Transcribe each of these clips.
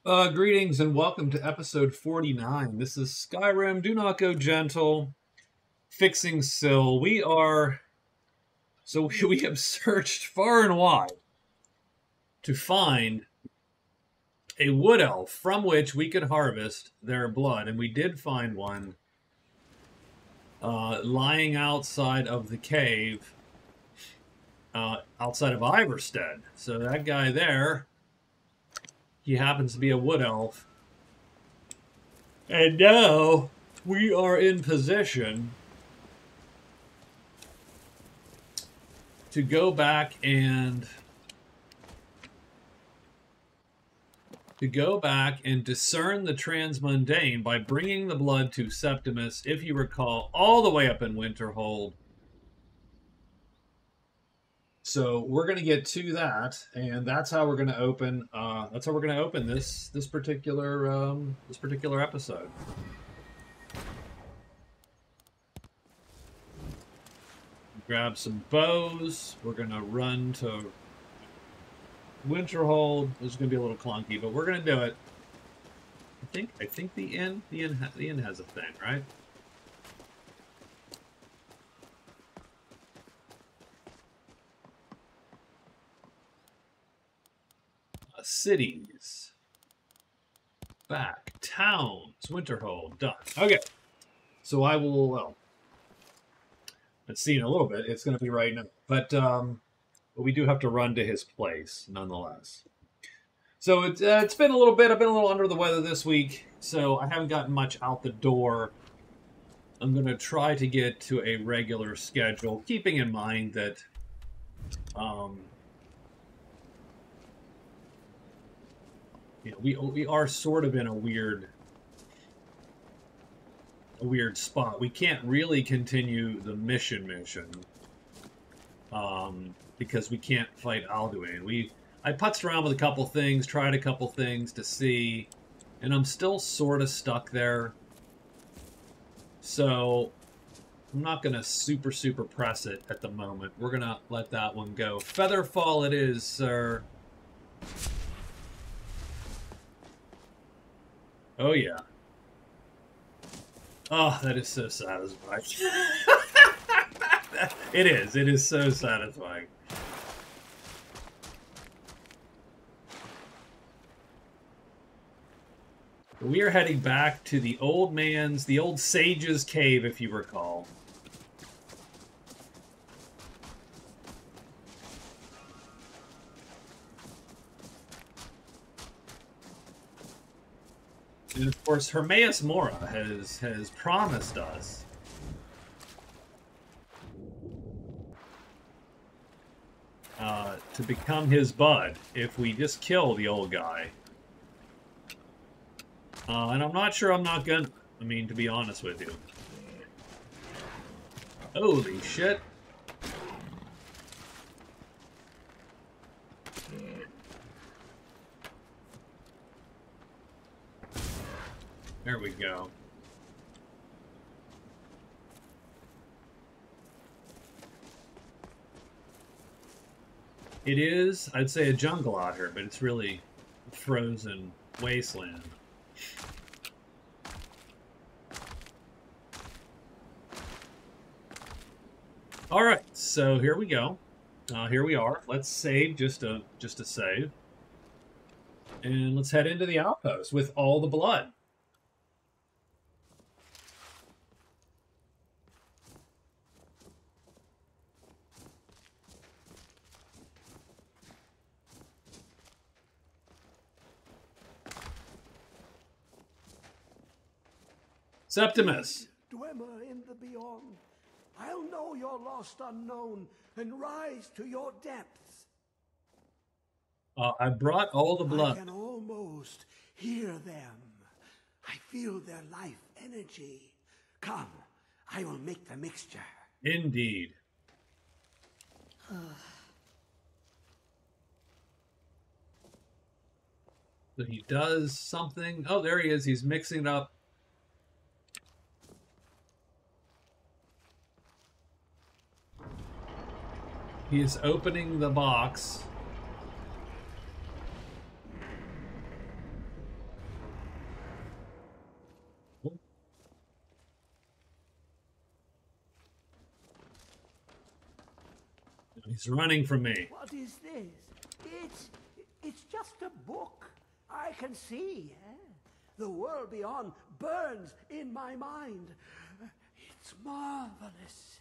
Greetings and welcome to episode 49. This is Skyrim. Do not go gentle. Fixing Sill. We have searched far and wide to find a wood elf from which we could harvest their blood, and we did find one lying outside of the cave, outside of Iverstead. So that guy there, he happens to be a wood elf. And now we are in position to go back and discern the transmundane by bringing the blood to Septimus, if you recall, all the way up in Winterhold. So we're going to get to that, and that's how we're going to open. That's how we're going to open this particular episode. Grab some bows. We're going to run to Winterhold. This is going to be a little clunky, but we're going to do it. I think the inn has a thing, right? Cities. Back. Towns. Winterhold. Done. Okay. So I will, well, let's see in a little bit. It's going to be right now. But we do have to run to his place, nonetheless. So it's been a little bit. I've been a little under the weather this week, so I haven't gotten much out the door. I'm going to try to get to a regular schedule, keeping in mind that we are sort of in a weird spot. We can't really continue the mission because we can't fight Alduin. I putzed around with a couple things, tried a couple things to see, and I'm still sort of stuck there. So I'm not going to super press it at the moment. We're going to let that one go. Featherfall it is, sir. Oh, yeah. Oh, that is so satisfying. It is. It is so satisfying. We are heading back to the old sage's cave, if you recall. And of course, Hermaus Mora has promised us to become his bud if we just kill the old guy. And I'm not sure I'm not gonna. I mean, to be honest with you. Holy shit. There we go. It is, I'd say, a jungle out here, but it's really a frozen wasteland. All right, so here we go. Here we are. Let's save just to save, and let's head into the outpost with all the blood. Septimus. Dwemer in the beyond, I'll know your lost unknown and rise to your depths. I brought all the blood. I can almost hear them. I feel their life energy. Come, I will make the mixture. Indeed. So he does something. Oh, there he is. He's mixing it up. He is opening the box. He's running from me. What is this? It's just a book. I can see. The world beyond burns in my mind. It's marvelous.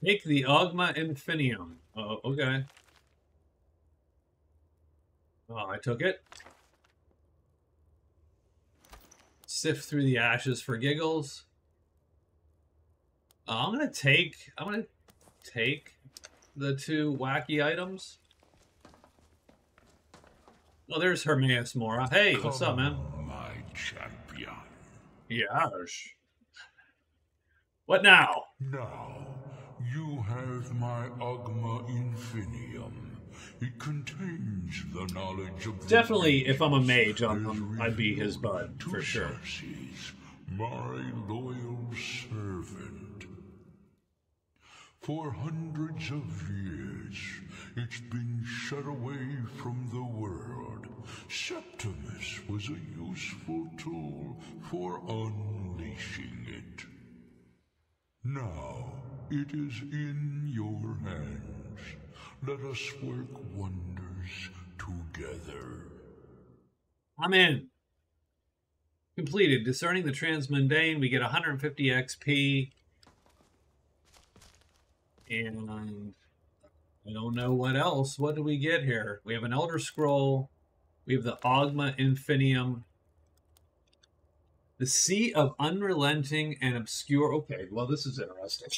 Take the Ogma Infinium. Oh, okay. Oh, I took it. Sift through the ashes for giggles. I'm gonna take the two wacky items. Oh, there's Hermaus Mora. Hey, what's up, man? My champion. Yes. What now? Now, you have my Ogma Infinium. It contains the knowledge of Definitely, the if I'm a mage, as I'd be his revealed bud, to for sure. Xerxes, my loyal servant. For hundreds of years, it's been shut away from the world. Septimus was a useful tool for unleashing it. Now, it is in your hands. Let us work wonders together. I'm in. Completed. Discerning the transmundane. We get 150 XP. And I don't know what else. What do we get here? We have an Elder Scroll. We have the Ogma Infinium. The Sea of Unrelenting and Obscure. Okay, well, this is interesting.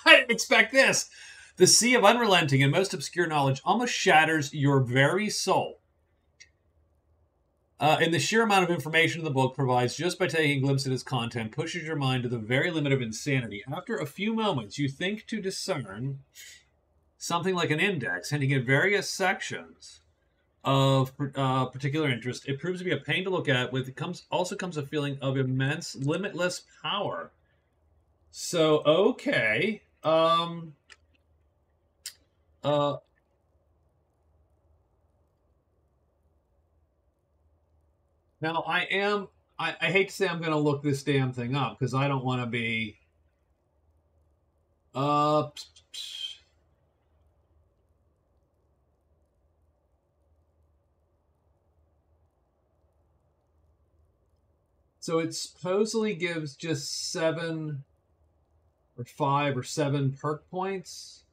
I didn't expect this. The Sea of Unrelenting and Most Obscure Knowledge almost shatters your very soul. And the sheer amount of information the book provides just by taking a glimpse at its content pushes your mind to the very limit of insanity. After a few moments, you think to discern something like an index, hinting at various sections of particular interest. It proves to be a pain to look at. Also comes a feeling of immense, limitless power. So, okay. Now, I hate to say I'm going to look this damn thing up, because I don't want to be... So it supposedly gives just 7 or 5 or 7 perk points.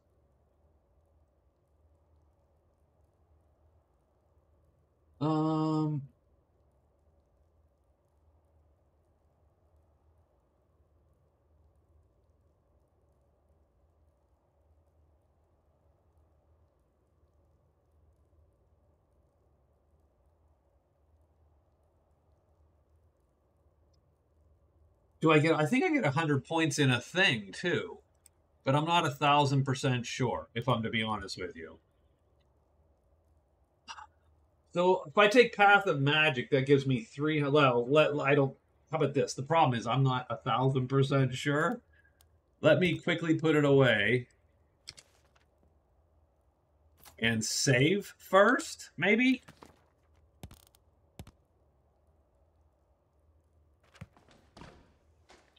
Do I get? I think I get 100 points in a thing too, but I'm not 1,000% sure. If I'm to be honest with you. So if I take Path of Magic, that gives me 3. Well, I don't. How about this? The problem is I'm not 1,000% sure. Let me quickly put it away and save first, maybe.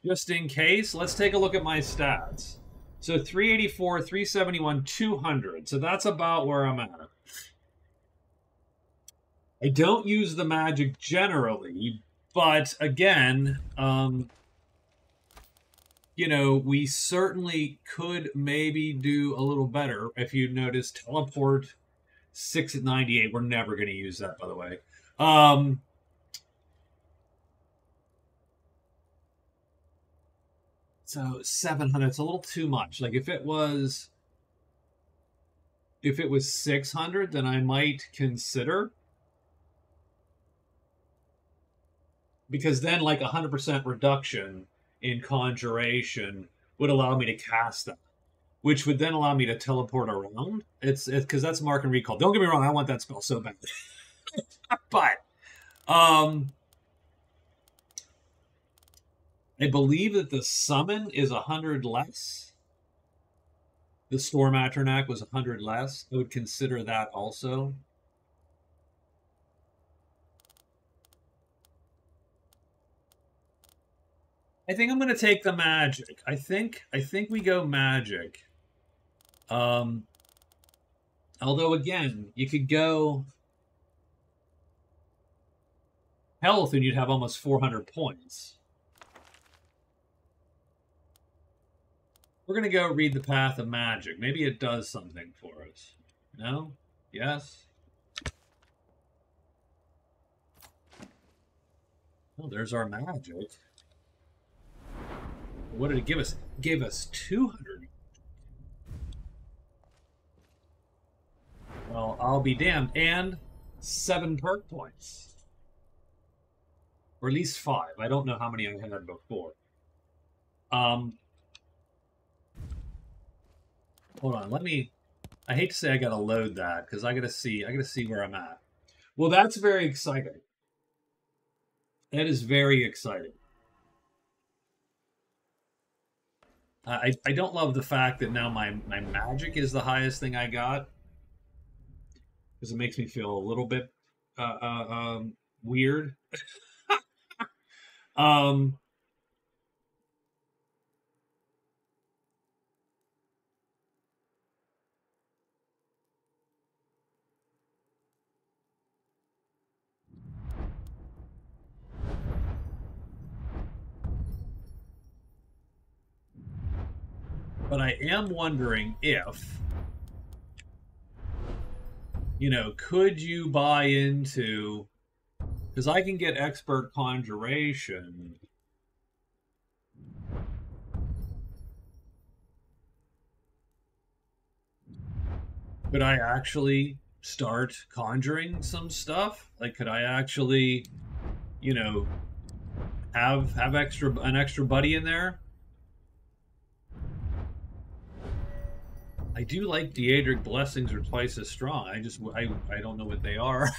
Just in case, let's take a look at my stats. So 384, 371, 200. So that's about where I'm at. I don't use the magic generally, but again, you know, we certainly could maybe do a little better. If you notice, teleport 6 at 98. We're never going to use that, by the way. So 700, it's a little too much. Like if it was 600, then I might consider. Because then like 100% reduction in conjuration would allow me to cast that, which would then allow me to teleport around. It's because that's mark and recall. Don't get me wrong, I want that spell so bad. But I believe that the summon is 100 less. The Storm Atronak was 100 less. I would consider that also. I think I'm going to take the magic. I think we go magic. Although again, you could go health and you'd have almost 400 points. We're going to go read the path of magic. Maybe it does something for us. No? Yes? Well, there's our magic. What did it give us? It gave us 200. Well, I'll be damned. And 7 perk points. Or at least 5. I don't know how many I had before. Hold on, let me... I hate to say I gotta load that, because I gotta see where I'm at. Well, that's very exciting. That is very exciting. I don't love the fact that now my magic is the highest thing I got. Because it makes me feel a little bit weird. But I am wondering if, you know, could you buy into, because I can get expert conjuration. Could I actually start conjuring some stuff? Like, could I actually, you know, have an extra buddy in there? I do like Daedric blessings are twice as strong. I don't know what they are.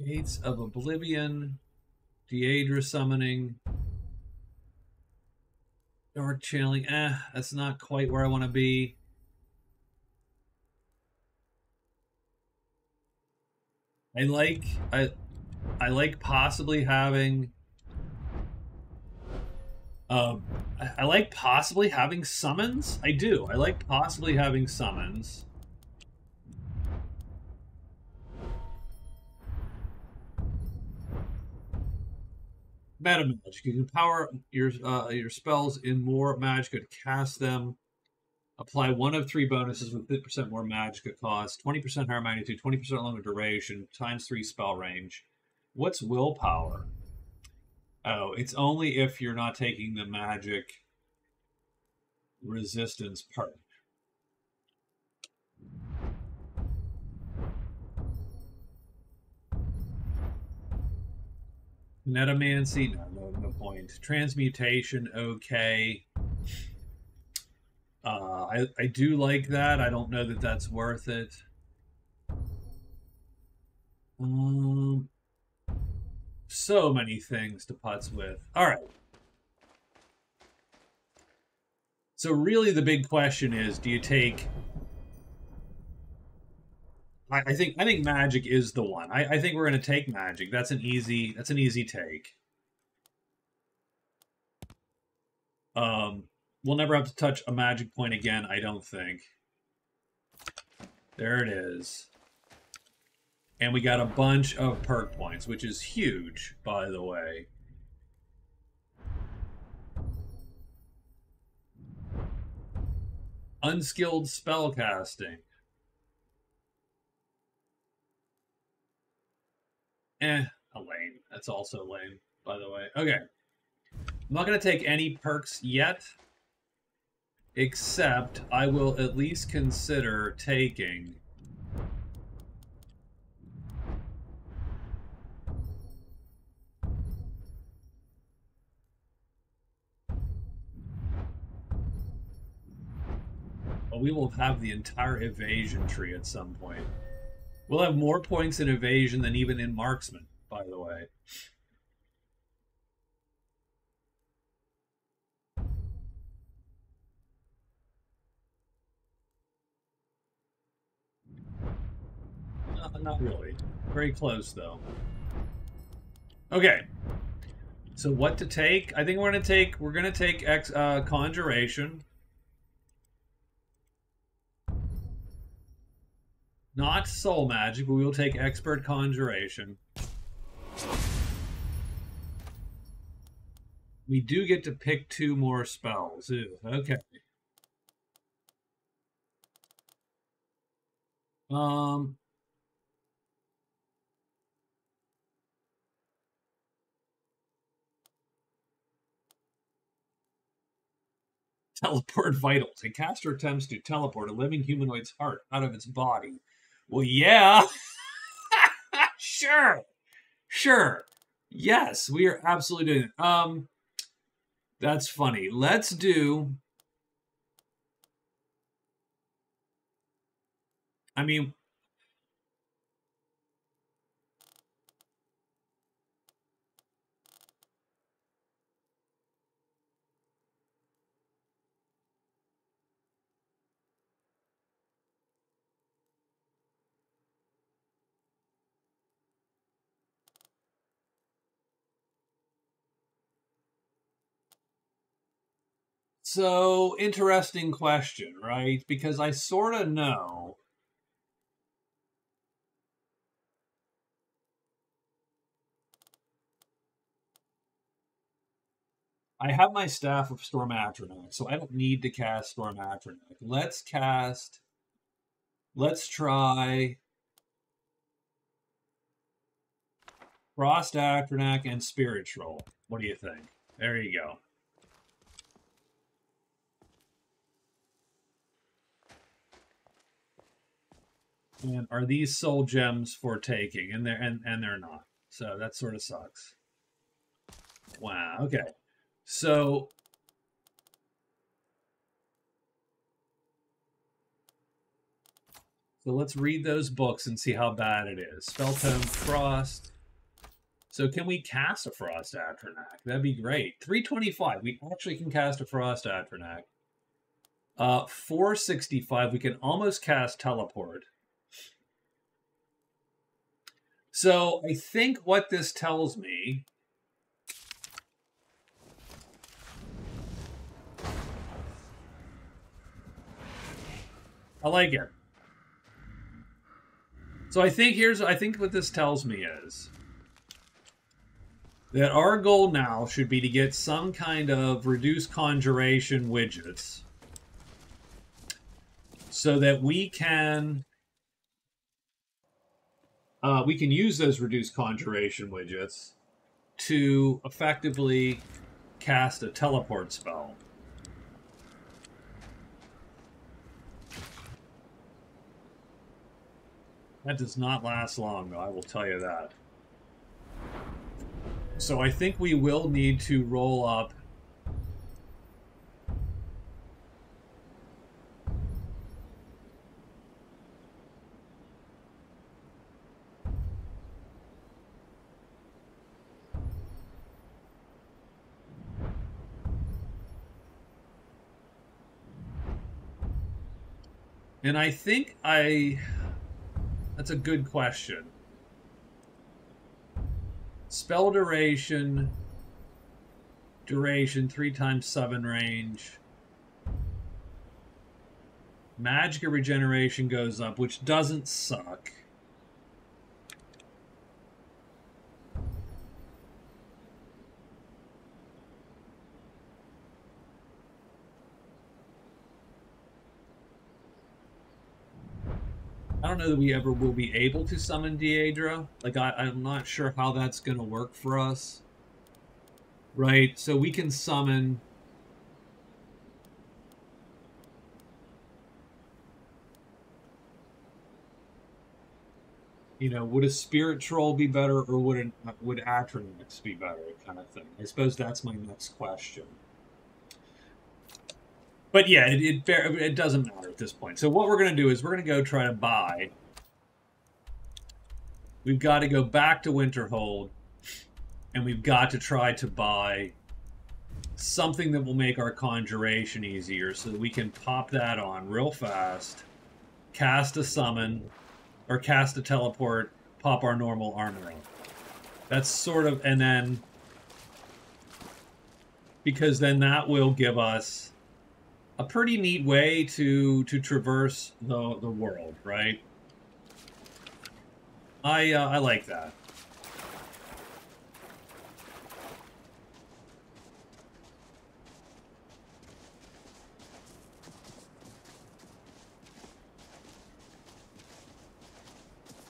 Gates of Oblivion, Daedra summoning, dark channeling. That's not quite where I want to be. I like possibly having I like possibly having summons. I do. I like possibly having summons. Meta magic. You can power your spells in more magic to cast them. Apply one of 3 bonuses with 50% more magic cost, 20% higher magnitude, 20% longer duration, times 3 spell range. What's willpower? Oh, it's only if you're not taking the magic resistance perk. Netomancy? No point. Transmutation, okay. I do like that. I don't know that that's worth it. So many things to putz with. All right. So really the big question is, do you take... I think magic is the one. I think we're going to take magic. That's an easy take. We'll never have to touch a magic point again, I don't think. There it is. And we got a bunch of perk points, which is huge, by the way. Unskilled spellcasting. Lame. That's also lame, by the way. Okay. I'm not going to take any perks yet, except I will at least consider taking... Well, we will have the entire evasion tree at some point. We'll have more points in evasion than even in marksman, by the way. not really. Very close, though. Okay. So what to take? I think we're gonna take Conjuration. Not Soul Magic, but we will take Expert Conjuration. We do get to pick 2 more spells. Ew, okay. Teleport Vitals. A caster attempts to teleport a living humanoid's heart out of its body. Well, yeah. Sure. Sure. Yes, we are absolutely doing it. That's funny. Let's do... I mean... So, interesting question, right? Because I sort of know... I have my Staff of Storm Atronach, so I don't need to cast Storm Atronach. Let's try Frost Atronach and Spiritual. What do you think? There you go. And are these soul gems for taking? And they're not. So that sort of sucks. Wow, okay. So let's read those books and see how bad it is. Spelltome Frost. So can we cast a Frost Atronach? That'd be great. 325. We actually can cast a Frost Atronach. 465. We can almost cast Teleport. So I think what this tells me... I like it. So I think what this tells me is that our goal now should be to get some kind of reduced conjuration widgets so that we can use those reduced conjuration widgets to effectively cast a teleport spell. That does not last long, though, I will tell you that. So I think we will need to roll up and I think that's a good question. Spell duration, 3 times 7 range. Magic regeneration goes up, which doesn't suck. I don't know that we ever will be able to summon Daedra. Like, I'm not sure how that's going to work for us. Right? So we can summon... You know, would a Spirit Troll be better, or would Atronach be better, kind of thing? I suppose that's my next question. But yeah, it doesn't matter at this point. So what we're going to do is we're going to go try to buy. We've got to go back to Winterhold, and we've got to try to buy something that will make our conjuration easier so that we can pop that on real fast, cast a summon, or cast a teleport, pop our normal armor on. That's sort of, and then, because then that will give us a pretty neat way to traverse the world, right? I like that.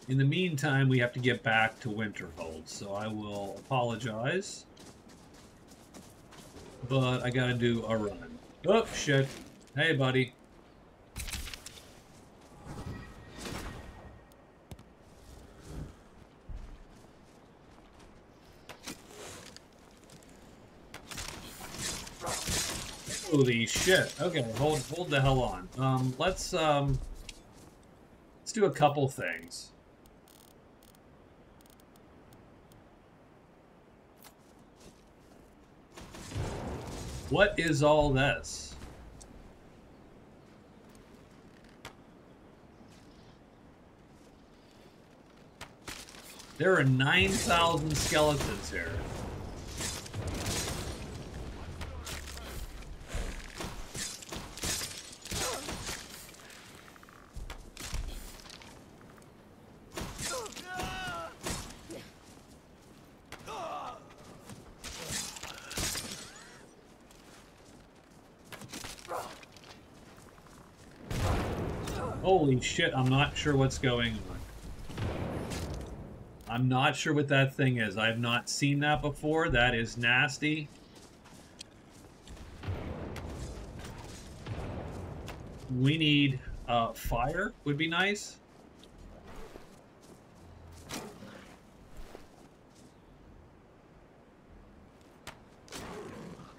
In the meantime, we have to get back to Winterhold, so I will apologize. But I gotta do a run. Oh, shit. Hey, buddy. Holy shit. Okay, hold the hell on. Let's do a couple things. What is all this? There are 9,000 skeletons here. Holy shit, I'm not sure what's going on. I'm not sure what that thing is. I've not seen that before. That is nasty. We need fire would be nice.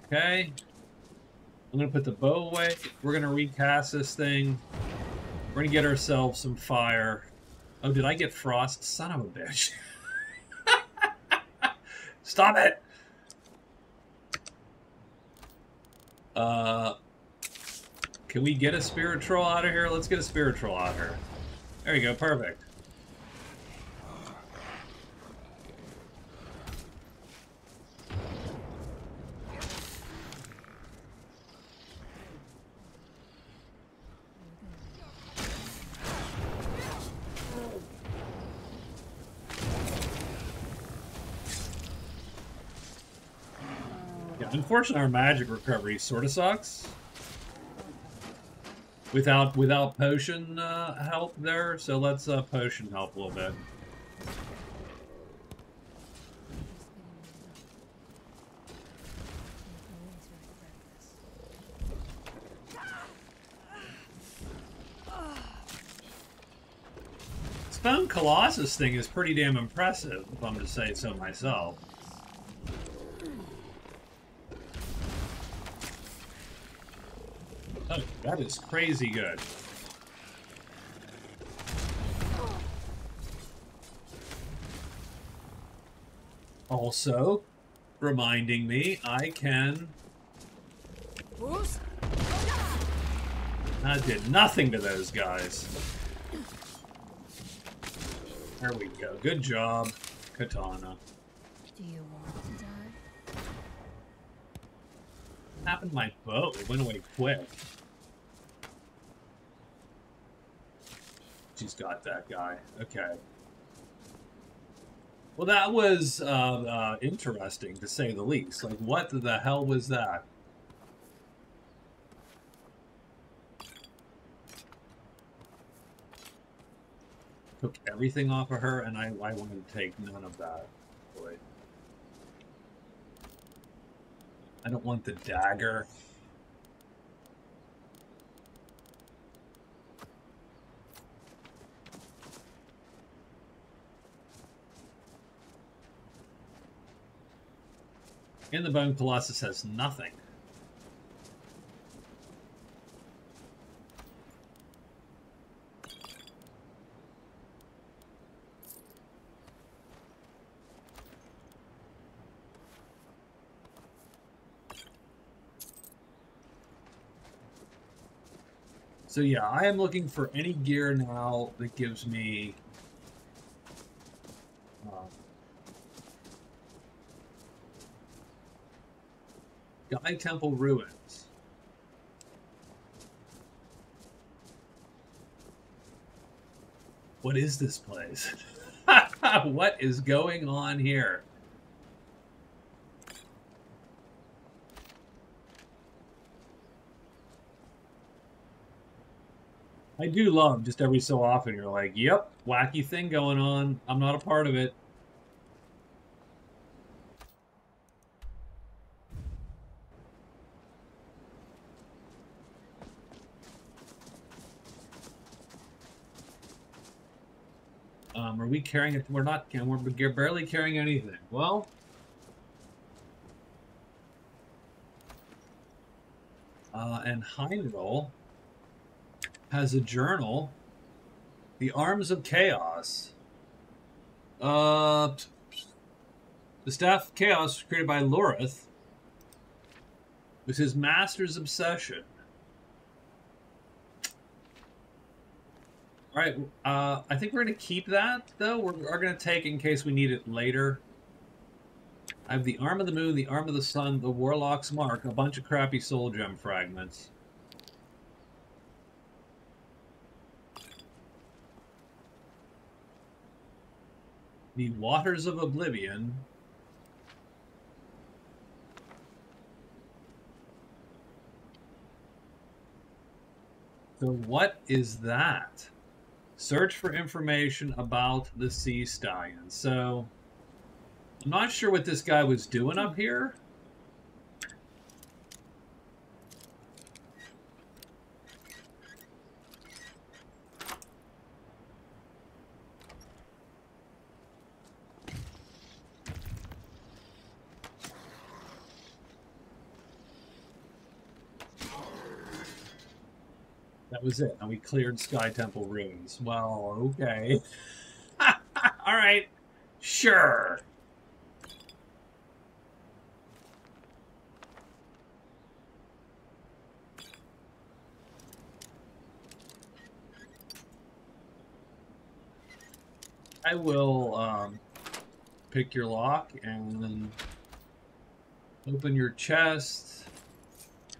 Okay. I'm going to put the bow away. We're going to recast this thing. We're going to get ourselves some fire. Oh, did I get frost? Son of a bitch. Stop it! Can we get a spirit troll out of here? Let's get a spirit troll out of here. There you go, perfect. Unfortunately, our magic recovery sort of sucks. Without potion help there, so let's potion help a little bit. Stone Colossus thing is pretty damn impressive, if I'm to say so myself. Oh, that is crazy good. Also, reminding me, I can... That did nothing to those guys. There we go. Good job, Katana. Do you want to die? What happened to my bow? It went away quick. She's got that guy. Okay. Well, that was interesting, to say the least. Like, what the hell was that? Took everything off of her, and I wanted to take none of that. Boy. I don't want the dagger. And the Bone Colossus has nothing. So yeah, I am looking for any gear now that gives me Sky Temple Ruins. What is this place? What is going on here? I do love just every so often you're like, yep, wacky thing going on. I'm not a part of it. Are we carrying it? We're not. We're barely carrying anything. Well, and Heinrol has a journal. The Arms of Chaos. The Staff of Chaos was created by Lorith. Was his master's obsession. All right, I think we're going to keep that, though. We're going to take in case we need it later. I have the Arm of the Moon, the Arm of the Sun, the Warlock's Mark, a bunch of crappy soul gem fragments. The Waters of Oblivion. So what is that? Search for information about the Sea Stallion. So, I'm not sure what this guy was doing up here. That was it. And we cleared Sky Temple ruins. Well, okay. All right. Sure. I will pick your lock and open your chest.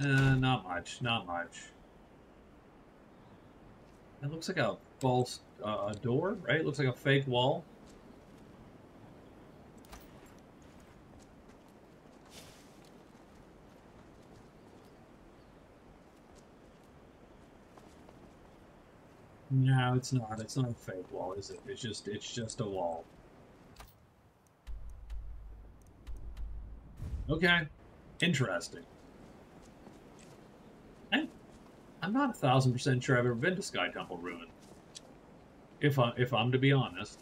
Not much. Not much. It looks like a false door, right? It looks like a fake wall. No, it's not. It's not a fake wall, is it? It's just a wall. Okay. Interesting. I'm not 1,000% sure I've ever been to Sky Temple Ruin. If I'm to be honest.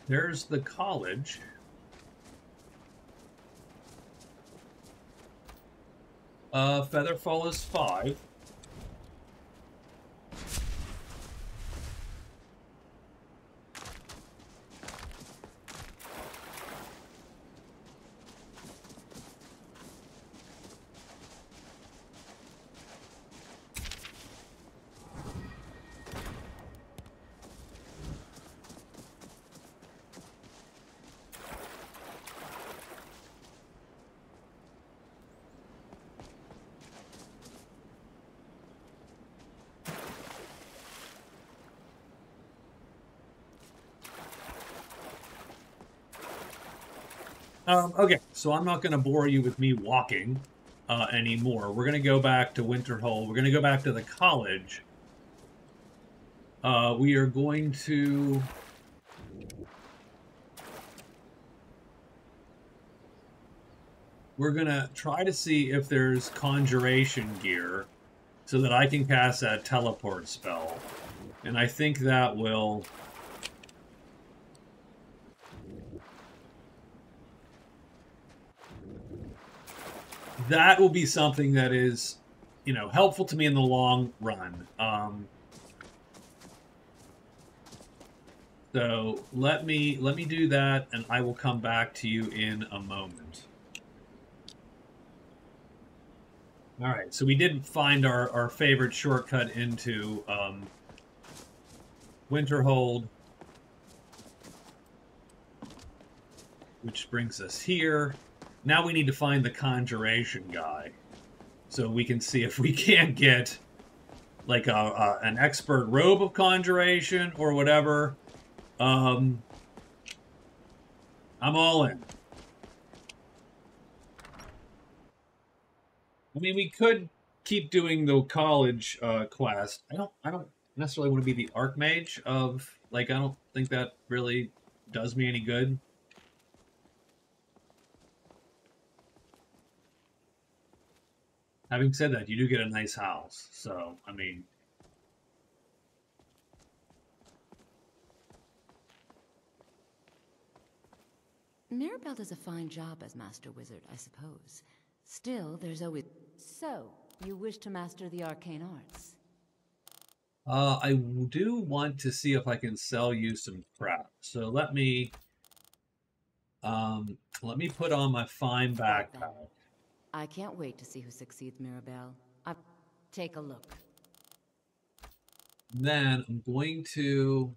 There's the college. Featherfall is 5. Okay, so I'm not going to bore you with me walking anymore. We're going to go back to Winterhold. We're going to go back to the college. We are going to... We're going to try to see if there's conjuration gear so that I can cast that teleport spell. And I think that will... That will be something that is, you know, helpful to me in the long run. So let me do that, and I will come back to you in a moment. All right, so we did find our favorite shortcut into Winterhold, which brings us here. Now we need to find the conjuration guy, so we can see if we can't get like an expert robe of conjuration or whatever. I'm all in. I mean, we could keep doing the college quest. I don't necessarily want to be the archmage of, like, I don't think that really does me any good. Having said that, you do get a nice house, so I mean, Mirabelle does a fine job as Master Wizard, I suppose. Still, there's always... So, you wish to master the arcane arts? I do want to see if I can sell you some crap. So let me put on my fine backpack. I can't wait to see who succeeds Mirabelle. Take a look. Then I'm going to...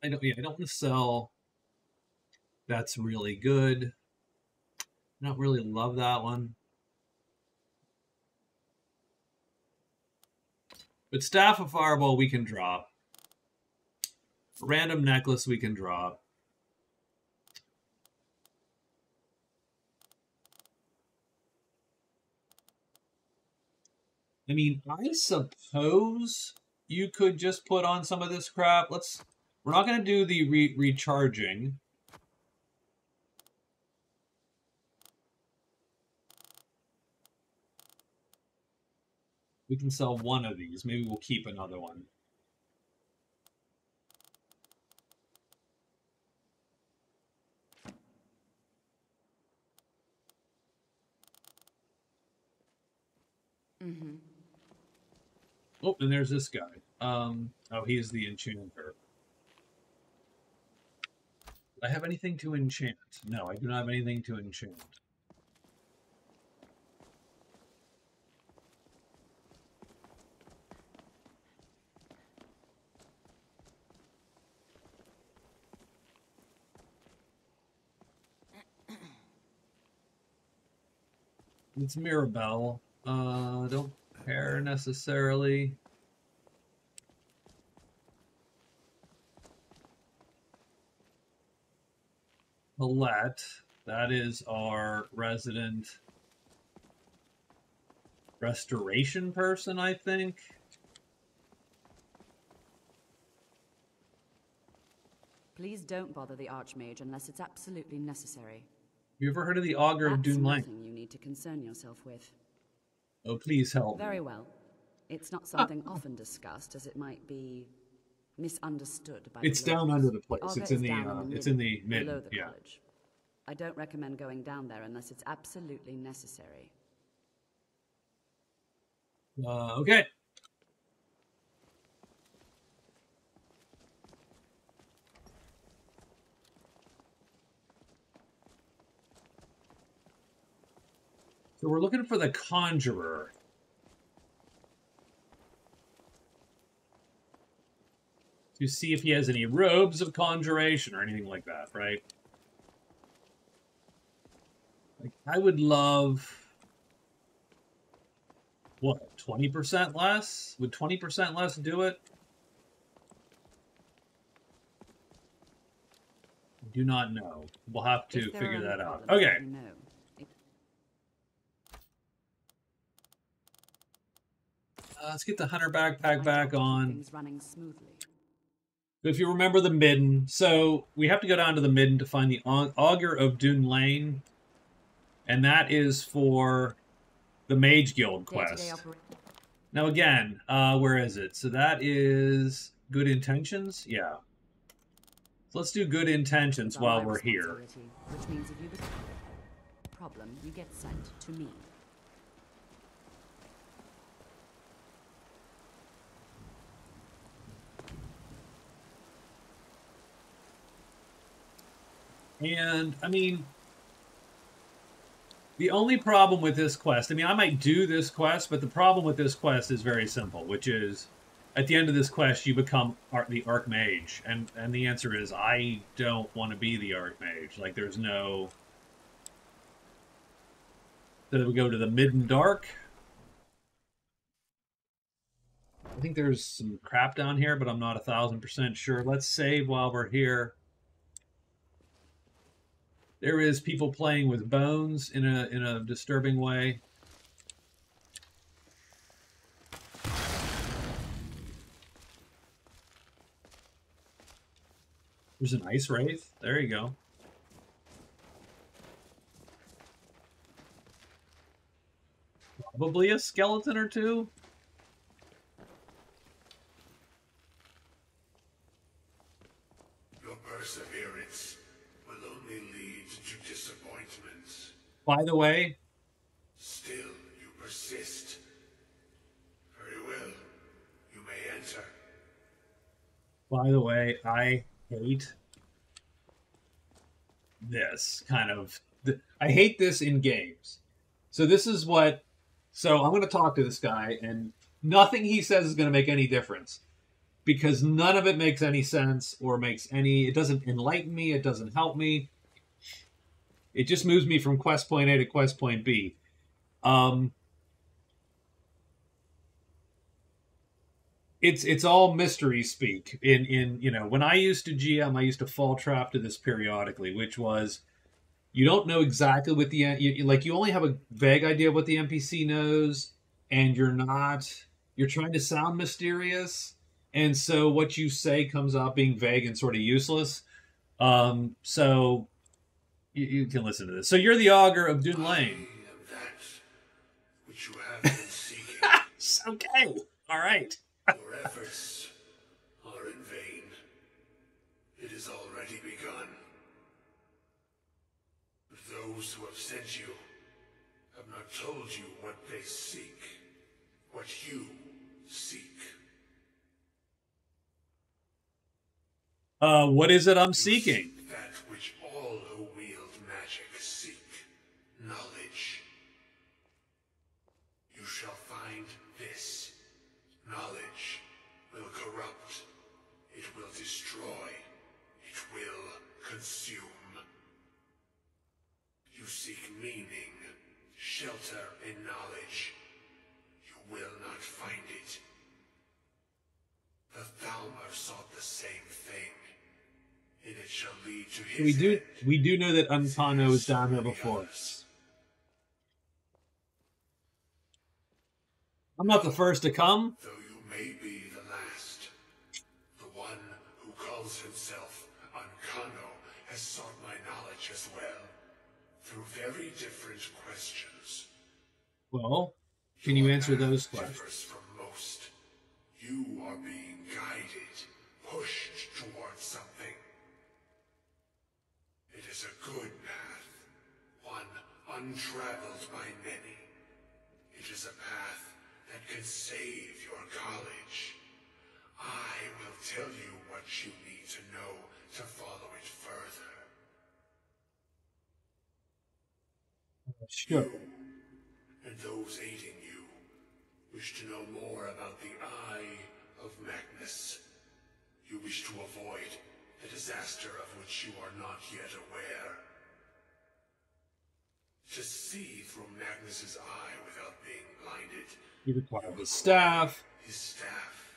I don't want to sell. That's really good. I don't really love that one. But Staff of Fireball we can drop. Random Necklace we can drop. I mean, I suppose you could just put on some of this crap. We're not going to do the recharging. We can sell one of these. Maybe we'll keep another one. Mm-hmm. Oh, and there's this guy. Oh, he's the enchanter. Do I have anything to enchant? No, I do not have anything to enchant. It's Mirabelle. Don't care necessarily. Colette, that is our resident restoration person, I think. Please don't bother the Archmage unless it's absolutely necessary. You ever heard of the Augur of That's Doom Lane? nothing you need to concern yourself with. Oh, please help me. Very well. It's not something often discussed, as it might be misunderstood by It's the down locals. under the place. Augur It's in is the down it's in the mid. below the Yeah. college. I don't recommend going down there unless it's absolutely necessary. Okay. So we're looking for the Conjurer. To see if he has any robes of conjuration or anything like that, right? Like, I would love... What, 20% less? Would 20% less do it? I do not know. We'll have to If there are figure any that out. problems, Okay. let me know. Let's get the hunter backpack My back job to keep on. things running smoothly. If you remember the midden, so we have to go down to the midden to find the Augur of Doom Lane, and that is for the Mage Guild quest. Now again, where is it? So that is Good Intentions? Yeah. So let's do Good Intentions It's while my we're here. responsibility, which means if you become a problem, you get sent to me. And, I mean, the only problem with this quest, I mean, I might do this quest, but the problem with this quest is very simple, which is, at the end of this quest, you become the Archmage. And the answer is, I don't want to be the Archmage. Like, there's no... So we go to the Midden Dark. I think there's some crap down here, but I'm not 1,000% sure. Let's save while we're here. There is people playing with bones in a disturbing way. There's an ice wraith. There you go. Probably a skeleton or two. Your perseverance will only lead to disappointments. By the way, Still, you persist. Very well. You may enter. I hate this kind of... I hate this in games. So this is what... So I'm going to talk to this guy, and nothing he says is going to make any difference. Because none of it makes any sense, or makes any... It doesn't enlighten me, it doesn't help me. It just moves me from quest point A to quest point B. It's all mystery speak. In you know, when I used to GM, I used to fall trap to this periodically, which was you don't know exactly what the you only have a vague idea of what the NPC knows, and you're trying to sound mysterious, and so what you say comes out being vague and sort of useless. So you can listen to this. So you're the augur of Dune I Lane. am that which you have been seeking. Okay, all right. Your efforts are in vain. It has already begun. Those who have sent you have not told you what they seek, what you seek. What is it I'm seeking? That which all who wield magic seek, knowledge. You shall find this. Knowledge will corrupt. It will destroy. It will consume. You seek meaning, shelter in knowledge. You will not find it. The Thalmor sought the same thing, and it shall lead to his end. We do know that Unkano is down there before us. I'm not the first to come. Though you may be the last, the one who calls himself Unkano has sought my knowledge as well, through very different questions. Well, can you answer Your those path questions? differs from most. You are being guided, pushed towards something. It is a good path, one untraveled by many. It is a path that can save your college. I will tell you what you need to know to follow it further. Sure. And those aiding you wish to know more about the Eye of Magnus. You wish to avoid the disaster of which you are not yet aware. To see through Magnus's eye without being blinded. You require the staff. His staff.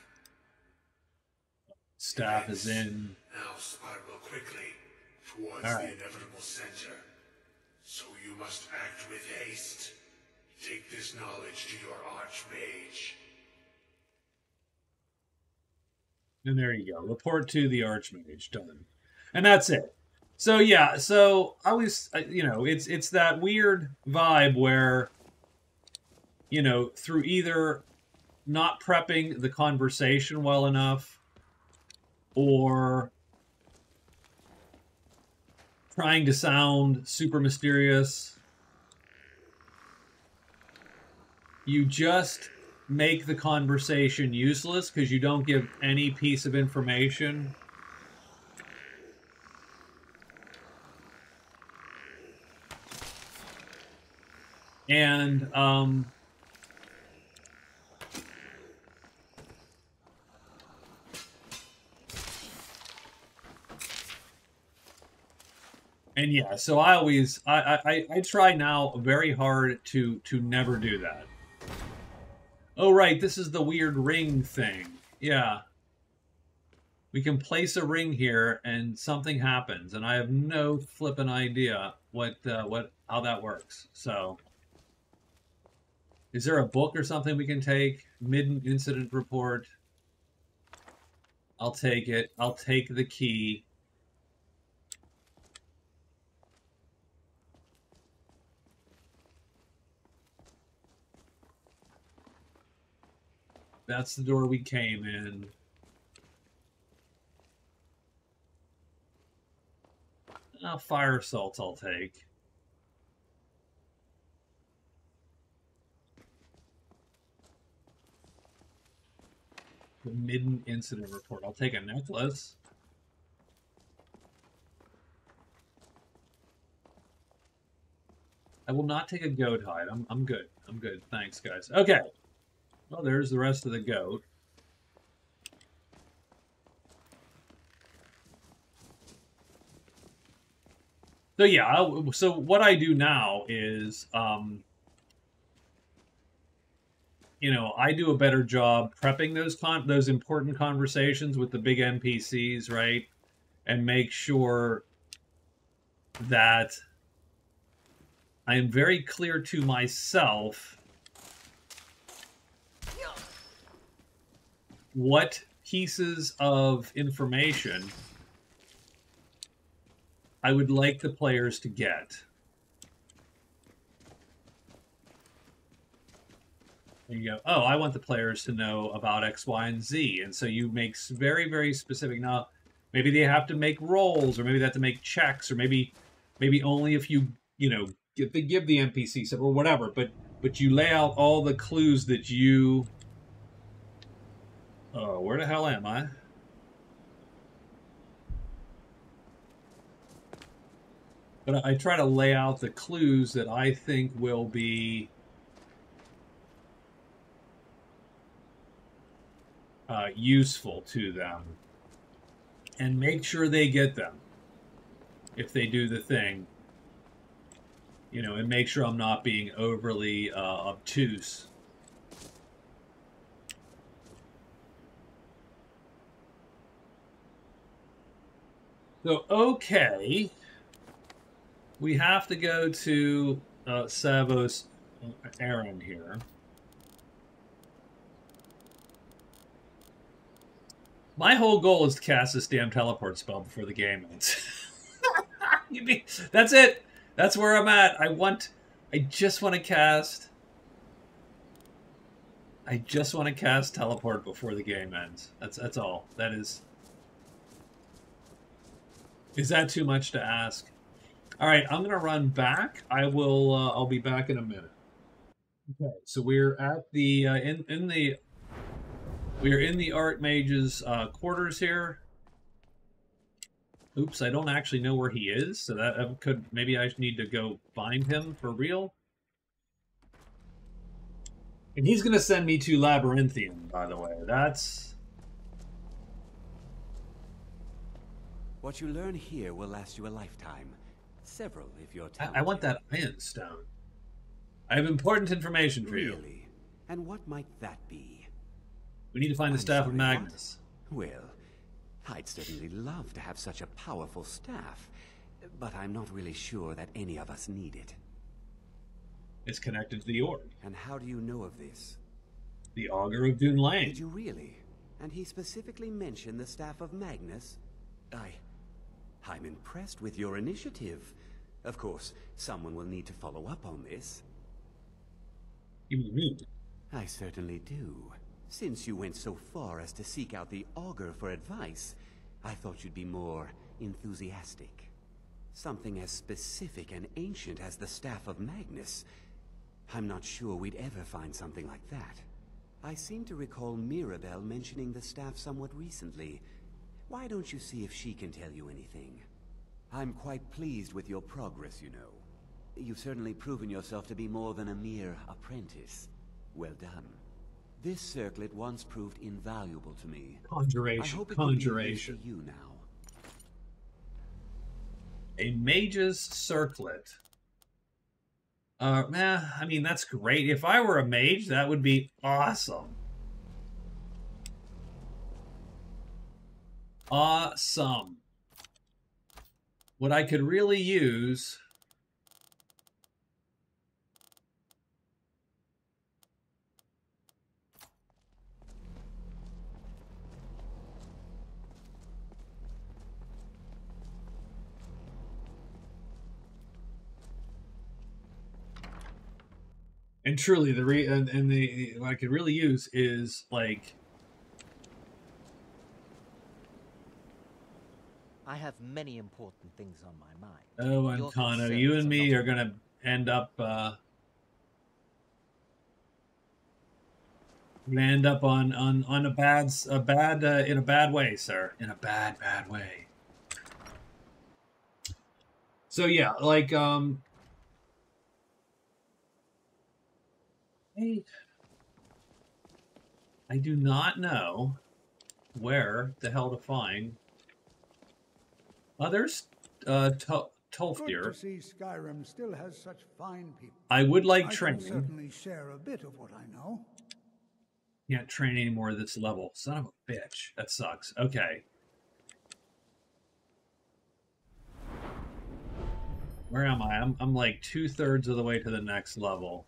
Staff is in. Now spiral quickly towards All the right. inevitable center. So you must act with haste. Take this knowledge to your Archmage. And there you go. Report to the Archmage. Done. And that's it. So yeah, so I was, you know, it's that weird vibe where, you know, through either not prepping the conversation well enough or trying to sound super mysterious, you just make the conversation useless because you don't give any piece of information. And yeah, so I try now very hard to never do that. Oh right, this is the weird ring thing. Yeah. We can place a ring here and something happens, and I have no flippin' idea how that works. So is there a book or something we can take? Mid-incident report. I'll take it. I'll take the key. That's the door we came in. Fire salts I'll take. The midden incident report. I'll take a necklace. I will not take a goat hide. I'm good. I'm good. Thanks, guys. Okay. Well, there's the rest of the goat. So yeah, so what I do now is, you know, I do a better job prepping those important conversations with the big NPCs, right? And make sure that I am very clear to myself what pieces of information I would like the players to get. And you go, oh, I want the players to know about X, Y, and Z. And so you make very, very specific. Now, maybe they have to make rolls, or maybe they have to make checks, or maybe only if you know, give the NPC stuff or whatever. But you lay out all the clues that you. Oh, where the hell am I? But I try to lay out the clues that I think will be useful to them, and make sure they get them if they do the thing, you know, and make sure I'm not being overly obtuse. So, okay, we have to go to Savos' errand here. My whole goal is to cast this damn teleport spell before the game ends. That's it. That's where I'm at. I just want to cast teleport before the game ends. That's all. That is. Is that too much to ask? All right, I'm gonna run back. I'll be back in a minute. Okay, so we're at the we're in the Archmage's quarters here. Oops, I don't actually know where he is, so that could, maybe I need to go find him for real. And he's gonna send me to Labyrinthian, by the way. That's. What you learn here will last you a lifetime. Several, if you're talented. I want that Iron Stone. I have important information for you. Really? And what might that be? We need to find the Staff of Magnus. What? Well, I'd certainly love to have such a powerful staff, but I'm not really sure that any of us need it. It's connected to the orb. And how do you know of this? The Augur of Dune Lane. Did you really? And he specifically mentioned the Staff of Magnus? I'm impressed with your initiative. Of course, someone will need to follow up on this. You mean me? I certainly do. Since you went so far as to seek out the Augur for advice, I thought you'd be more enthusiastic. Something as specific and ancient as the Staff of Magnus. I'm not sure we'd ever find something like that. I seem to recall Mirabelle mentioning the staff somewhat recently. Why don't you see if she can tell you anything? I'm quite pleased with your progress, you know. you've certainly proven yourself to be more than a mere apprentice. Well done. This circlet once proved invaluable to me. I Conjuration. hope it will be of use Conjuration. to you now. A mage's circlet. I mean, that's great. If I were a mage, that would be awesome. Awesome. What I could really use... And truly, what I could really use is like. I have many important things on my mind. Oh, and Your Kano, concerns you and me not- are gonna end up. On a bad in a bad way, sir. In a bad way. So yeah, like I do not know where the hell to find others. Tolfdir. Good to see Skyrim still has such fine people. I would like I can training. certainly share a bit of what I know. Can't train anymore at this level. Son of a bitch. That sucks. Okay. Where am I? I'm like 2/3 of the way to the next level.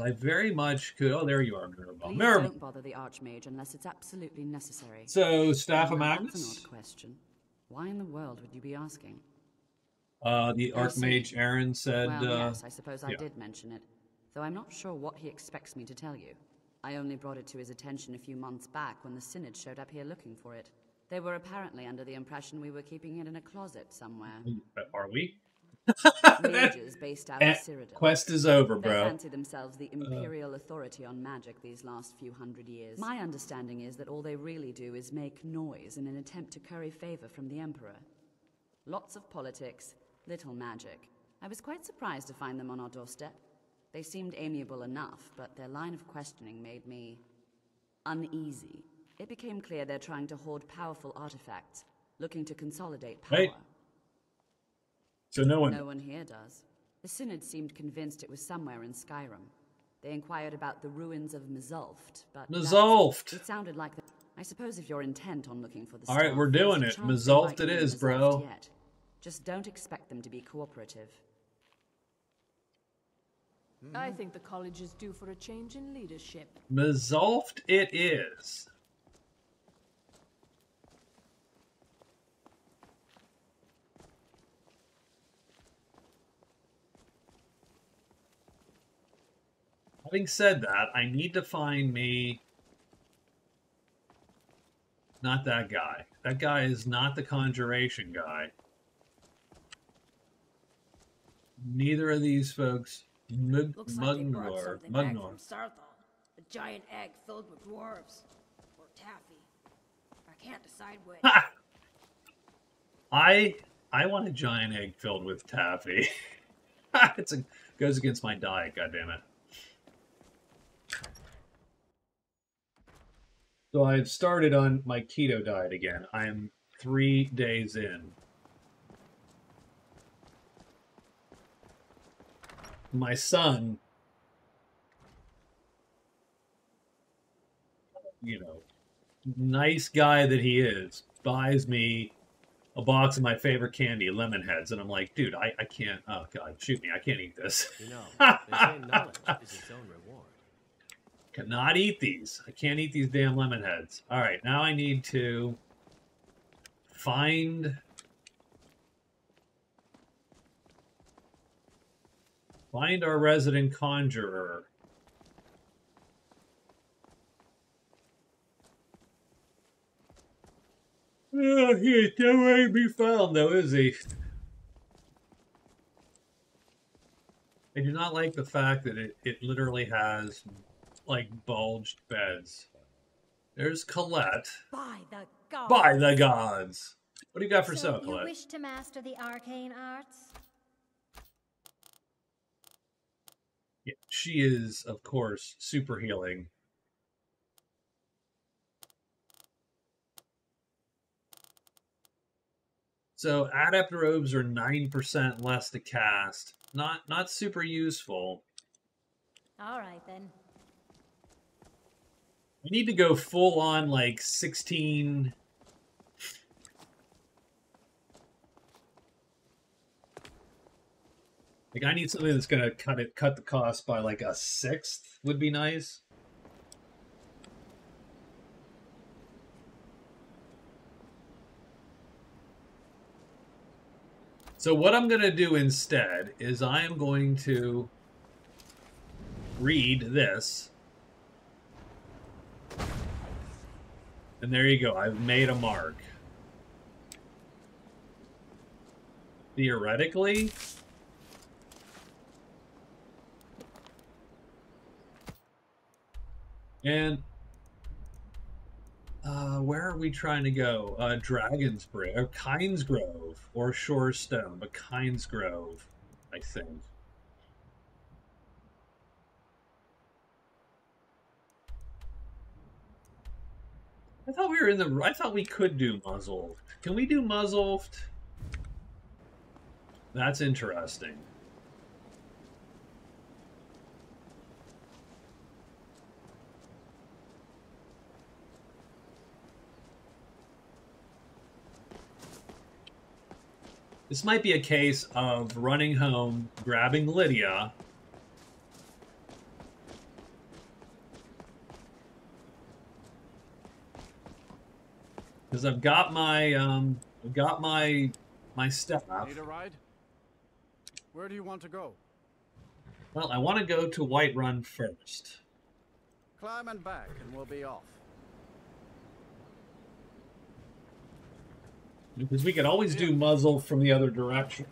I very much could. Oh, there you are, Mirabelle. Please Mirabelle. don't bother the Archmage unless it's absolutely necessary. So, Staff of Now, Magnus? that's an odd question. Why in the world would you be asking? The Archmage Aaron said. Well, yes, I suppose I yeah. did mention it. Though I'm not sure what he expects me to tell you. I only brought it to his attention a few months back when the Synod showed up here looking for it. They were apparently under the impression we were keeping it in a closet somewhere. Are we? Mages based out of Cyrodiil. Quest is over, They bro. fancy themselves the imperial authority on magic these last few hundred years. My understanding is that all they really do is make noise in an attempt to curry favor from the Emperor. Lots of politics, little magic. I was quite surprised to find them on our doorstep. They seemed amiable enough, but their line of questioning made me uneasy. It became clear they're trying to hoard powerful artifacts, looking to consolidate power. Wait. So no one here does. The Synod seemed convinced it was somewhere in Skyrim. They inquired about the ruins of Mzulft, but Mzulft. it sounded like that. I suppose if you're intent on looking for the All right, stuff, we're doing there's it. a chance Mzulft they it might be is, Mzulft bro. Yet. Just don't expect them to be cooperative. I think the college is due for a change in leadership. Mzulft it is. Having said that, I need to find me... Not that guy. That guy is not the conjuration guy. Neither of these folks. Looks like they brought Mugnor. something back Mugnor. from Sarthal. A giant egg filled with dwarves. Or taffy. I can't decide which. Ha! I want a giant egg filled with taffy. Goes against my diet, goddammit. So I've started on my keto diet again. I am 3 days in. My son, you know, nice guy that he is, buys me a box of my favorite candy, lemon heads, and I'm like, dude, I can't, oh god, shoot me, I can't eat this. You know, they say knowledge is its own reward. Cannot eat these. I can't eat these damn lemon heads. Alright, now I need to find our resident conjurer. Oh, he ain't nowhere to be found, though, is he? I do not like the fact that it literally has, like, bulged beds. There's Colette. By the gods. By the gods! What do you got for So sale, you Colette? wish to master the arcane arts? Yeah, she is, of course, super healing. So adept robes are 9% less to cast. Not super useful. All right then. I need to go full on like 16. Like I need something that's gonna cut the cost by like a sixth would be nice. So what I'm gonna do instead is I am going to read this. And there you go, I've made a mark. Theoretically, and where are we trying to go? Dragon's Bridge, or Kynes Grove, or Shorestone, but Kynes Grove, I think. I thought we were in the. I thought we could do Muzzled. Can we do Muzzled? That's interesting. This might be a case of running home, grabbing Lydia, because I've got my staff. Need a ride? Where do you want to go? Well, I want to go to Whiterun first. Climb and back, and we'll be off. Because we could always do muzzle from the other direction.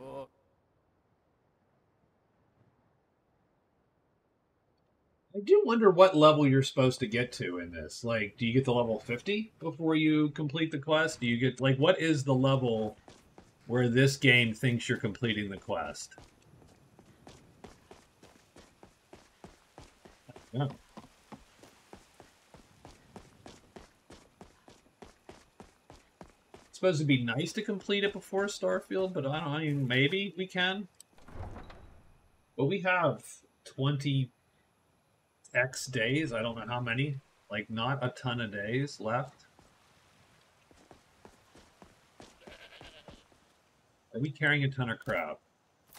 Oh. I do wonder what level you're supposed to get to in this. Like, do you get to level 50 before you complete the quest? Do you get, like, what is the level where this game thinks you're completing the quest? Yeah. It's supposed to be nice to complete it before Starfield, but I don't know, I mean, maybe we can. But we have 20 X days, I don't know how many, like not a ton of days left. Are we carrying a ton of crap?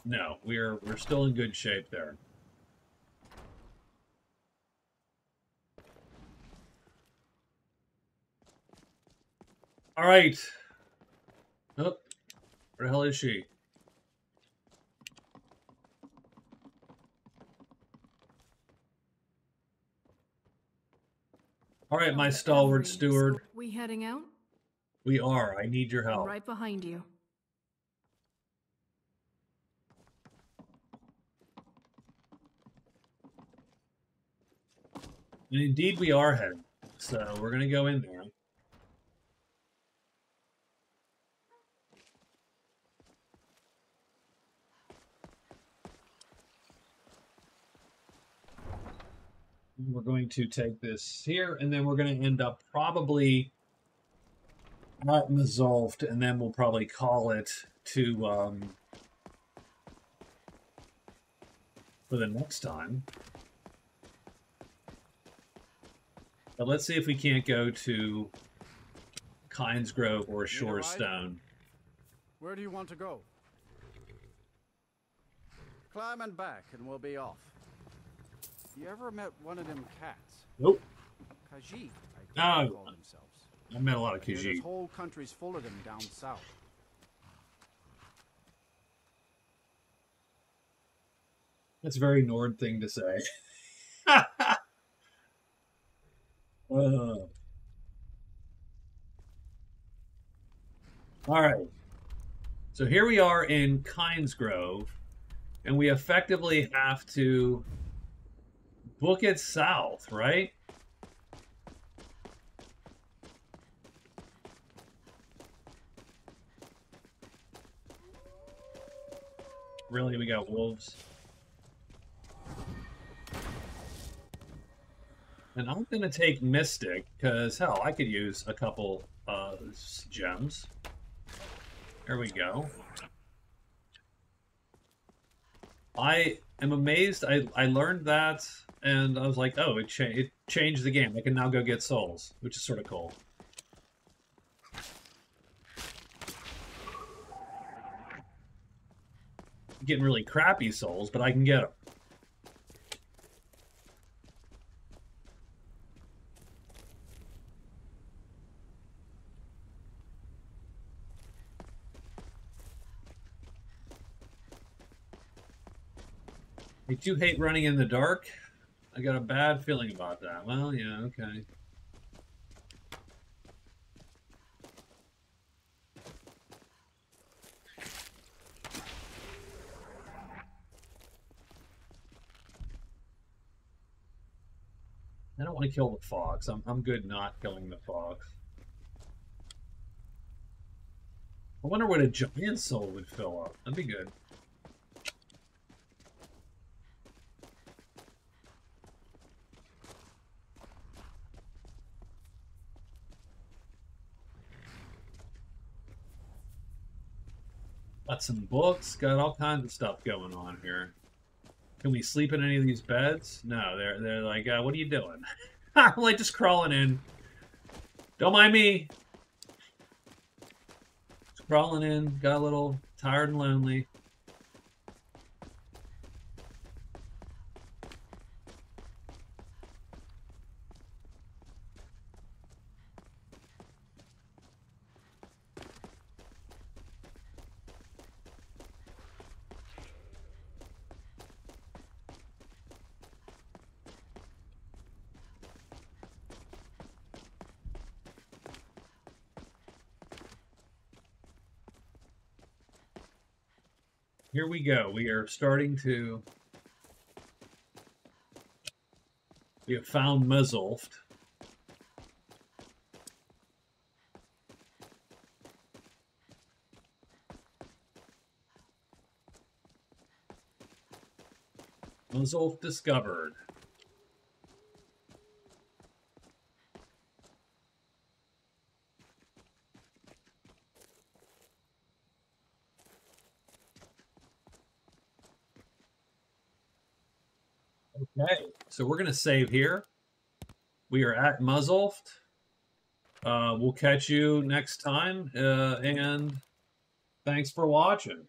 No, we're still in good shape there. All right. Oh, where the hell is she? All right, my stalwart steward. So we heading out? We are. I need your I'm help. right behind you. And indeed, we are heading. So we're going to go in there. We're going to take this here, and then we're going to end up probably not Mazolft, and then we'll probably call it to for the next time. But let's see if we can't go to Kynes Grove or Shorestone. Where do you want to go? Climb and back, and we'll be off. You ever met one of them cats? Nope. Khajiit, I think No. they call themselves. I met a lot of This Khajiit. whole country's full of them down south. That's a very Nord thing to say. All right. So here we are in Kynes Grove, and we effectively have to book it south, right? Really, we got wolves. And I'm going to take Mystic, because, hell, I could use a couple gems. There we go. I am amazed. I learned that, and I was like, oh, it changed the game. I can now go get souls, which is sort of cool. I'm getting really crappy souls, but I can get them. I do hate running in the dark. I got a bad feeling about that. Well, yeah, okay. I don't want to kill the fox. I'm good not killing the fox. I wonder what a giant soul would fill up. That'd be good. Got some books, got all kinds of stuff going on here. Can we sleep in any of these beds? No, they're like, what are you doing? I'm like just crawling in. Don't mind me. Just crawling in, got a little tired and lonely. Here we go. We are starting to... We have found Muzzolft. Muzzolft discovered. Okay, so we're going to save here. We are at Muzzolft. We'll catch you next time, and thanks for watching.